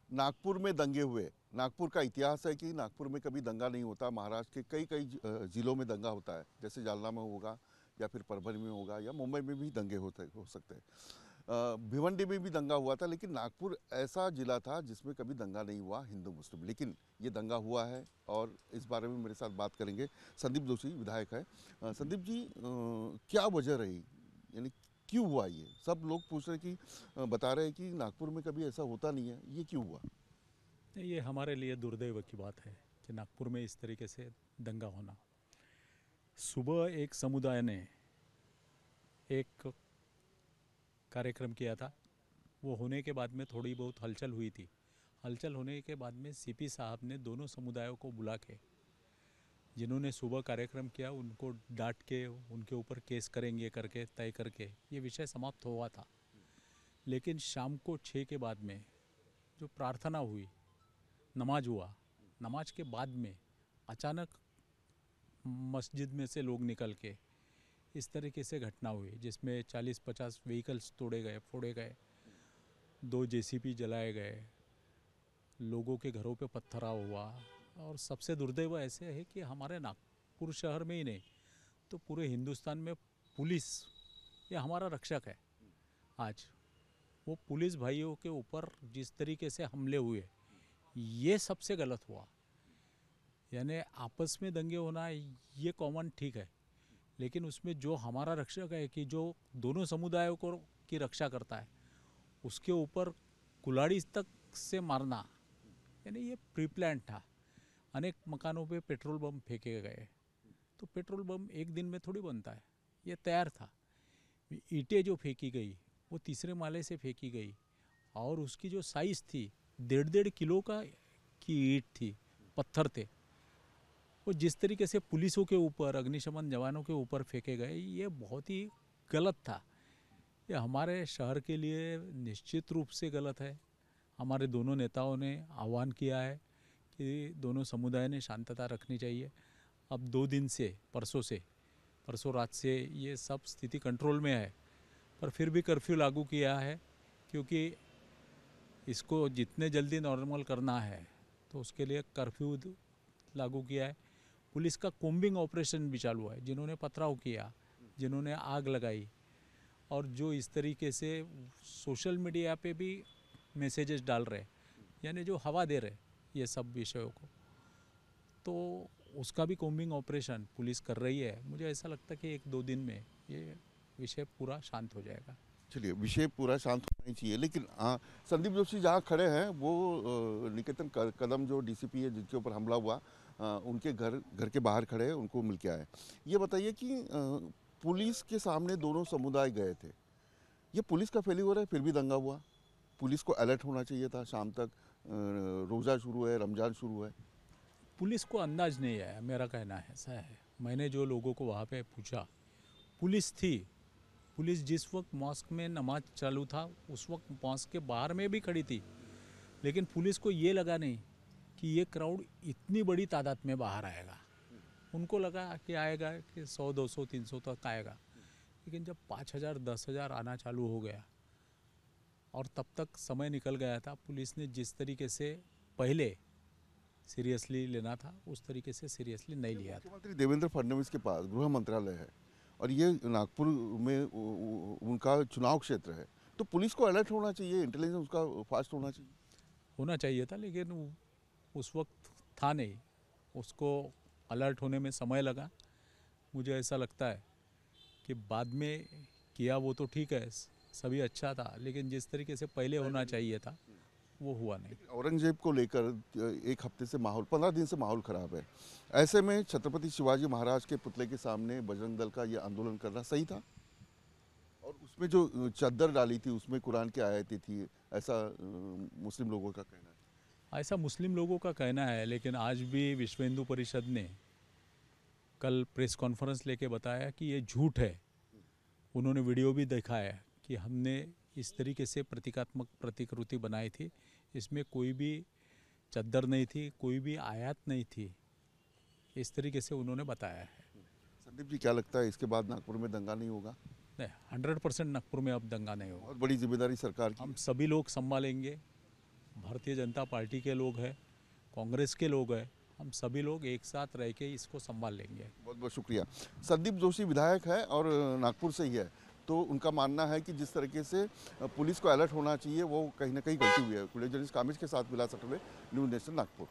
नागपुर में दंगे हुए। नागपुर का इतिहास है कि नागपुर में कभी दंगा नहीं होता। महाराष्ट्र के कई कई जिलों में दंगा होता है, जैसे जालना में होगा या फिर परभणी में होगा या मुंबई में भी दंगे हो सकते हैं। भिवंडी में भी दंगा हुआ था, लेकिन नागपुर ऐसा जिला था जिसमें कभी दंगा नहीं हुआ हिंदू मुस्लिम। लेकिन ये दंगा हुआ है और इस बारे में मेरे साथ बात करेंगे संदीप जोशी, विधायक है। संदीप जी, क्या वजह रही, यानी क्यों हुआ ये? सब लोग पूछ रहे कि बता रहे हैं कि नागपुर में कभी ऐसा होता नहीं है, ये क्यों हुआ? ये हमारे लिए दुर्दैव की बात है कि नागपुर में इस तरीके से दंगा होना। सुबह एक समुदाय ने एक कार्यक्रम किया था। वो होने के बाद में थोड़ी बहुत हलचल हुई थी। हलचल होने के बाद में सीपी साहब ने दोनों समुदायों को बुला के, जिन्होंने सुबह कार्यक्रम किया उनको डांट के उनके ऊपर केस करेंगे करके तय करके ये विषय समाप्त हुआ था। लेकिन शाम को 6 के बाद में जो प्रार्थना हुई, नमाज हुआ, नमाज के बाद में अचानक मस्जिद में से लोग निकल के इस तरीके से घटना हुई जिसमें 40-50 व्हीकल्स तोड़े गए, फोड़े गए, 2 जेसीबी जलाए गए, लोगों के घरों पे पत्थराव हुआ। और सबसे दुर्दैव ऐसे है कि हमारे नागपुर शहर में ही नहीं तो पूरे हिंदुस्तान में पुलिस ये हमारा रक्षक है। आज वो पुलिस भाइयों के ऊपर जिस तरीके से हमले हुए, ये सबसे गलत हुआ। यानी आपस में दंगे होना ये कॉमन ठीक है, लेकिन उसमें जो हमारा रक्षक है कि जो दोनों समुदायों को की रक्षा करता है, उसके ऊपर कुल्हाड़ी तक से मारना, यानी ये प्री प्लान था। अनेक मकानों पे पेट्रोल बम फेंके गए। तो पेट्रोल बम एक दिन में थोड़ी बनता है, ये तैयार था। ईंटें जो फेंकी गई वो तीसरे माले से फेंकी गई और उसकी जो साइज़ थी 1.5 किलो का की ईंट थी, पत्थर थे। वो जिस तरीके से पुलिसों के ऊपर, अग्निशमन जवानों के ऊपर फेंके गए, ये बहुत ही गलत था। ये हमारे शहर के लिए निश्चित रूप से गलत है। हमारे दोनों नेताओं ने आह्वान किया है कि दोनों समुदाय ने शांतता रखनी चाहिए। अब 2 दिन से, परसों रात से ये सब स्थिति कंट्रोल में है, पर फिर भी कर्फ्यू लागू किया है क्योंकि इसको जितने जल्दी नॉर्मल करना है तो उसके लिए कर्फ्यू लागू किया है। पुलिस का कोम्बिंग ऑपरेशन भी चालू है। जिन्होंने पथराव किया, जिन्होंने आग लगाई और जो इस तरीके से सोशल मीडिया पे भी मैसेजेस डाल रहे, यानी जो हवा दे रहे ये सब विषयों को, तो उसका भी कोम्बिंग ऑपरेशन पुलिस कर रही है। मुझे ऐसा लगता है कि 1-2 दिन में ये विषय पूरा शांत हो जाएगा। चलिए, विषय पूरा शांत होना ही चाहिए, लेकिन हाँ, संदीप जोशी जहाँ खड़े हैं वो निकेतन कदम जो डीसीपी है जिनके ऊपर हमला हुआ, उनके घर के बाहर खड़े हैं, उनको मिल के आए। ये बताइए कि पुलिस के सामने दोनों समुदाय गए थे। ये पुलिस का फेल्यूर है, फिर भी दंगा हुआ। पुलिस को अलर्ट होना चाहिए था शाम तक। रोज़ा शुरू है, रमज़ान शुरू है। पुलिस को अंदाज नहीं आया, मेरा कहना है ऐसा है। मैंने जो लोगों को वहाँ पे पूछा, पुलिस थी। पुलिस जिस वक्त मॉस्क में नमाज चालू था उस वक्त मॉस्क के बाहर में भी खड़ी थी, लेकिन पुलिस को ये लगा नहीं कि ये क्राउड इतनी बड़ी तादाद में बाहर आएगा। उनको लगा कि आएगा कि 100, 200, 300 तक आएगा, लेकिन जब 5,000, 10,000 आना चालू हो गया और तब तक समय निकल गया था, पुलिस ने जिस तरीके से पहले सीरियसली लेना था उस तरीके से सीरियसली नहीं लिया था। मुख्यमंत्री देवेंद्र फडणवीस के पास गृह मंत्रालय है और ये नागपुर में उनका चुनाव क्षेत्र है, तो पुलिस को अलर्ट होना चाहिए, इंटेलिजेंस उसका फास्ट होना चाहिए। होना चाहिए था, लेकिन उस वक्त था नहीं। उसको अलर्ट होने में समय लगा। मुझे ऐसा लगता है कि बाद में किया वो तो ठीक है, सभी अच्छा था, लेकिन जिस तरीके से पहले होना चाहिए था वो हुआ नहीं। औरंगजेब को लेकर 1 हफ्ते से माहौल, 15 दिन से माहौल खराब है। ऐसे में छत्रपति शिवाजी महाराज के पुतले के सामने बजरंग दल का ये आंदोलन करना सही था? और उसमें जो चादर डाली थी उसमें कुरान की आयतें थी, ऐसा मुस्लिम लोगों का कहना है। ऐसा मुस्लिम लोगों का कहना है, लेकिन आज भी विश्व हिंदू परिषद ने कल प्रेस कॉन्फ्रेंस लेके बताया कि ये झूठ है। उन्होंने वीडियो भी दिखाया कि हमने इस तरीके से प्रतीकात्मक प्रतिकृति बनाई थी, इसमें कोई भी चद्दर नहीं थी, कोई भी आयत नहीं थी, इस तरीके से उन्होंने बताया है। संदीप जी, क्या लगता है इसके बाद नागपुर में दंगा नहीं होगा? नहीं, 100% नागपुर में अब दंगा नहीं होगा। बहुत बड़ी जिम्मेदारी सरकार की हम है। सभी लोग संभालेंगे, भारतीय जनता पार्टी के लोग हैं, कांग्रेस के लोग हैं, हम सभी लोग एक साथ रह के इसको संभाल लेंगे। बहुत बहुत शुक्रिया। संदीप जोशी विधायक है और नागपुर से ही है, तो उनका मानना है कि जिस तरीके से पुलिस को अलर्ट होना चाहिए वो कहीं ना कहीं गलती हुई है। कुलेजनिस कामिज के साथ विलास अटवे, न्यूज़ नेशन नागपुर।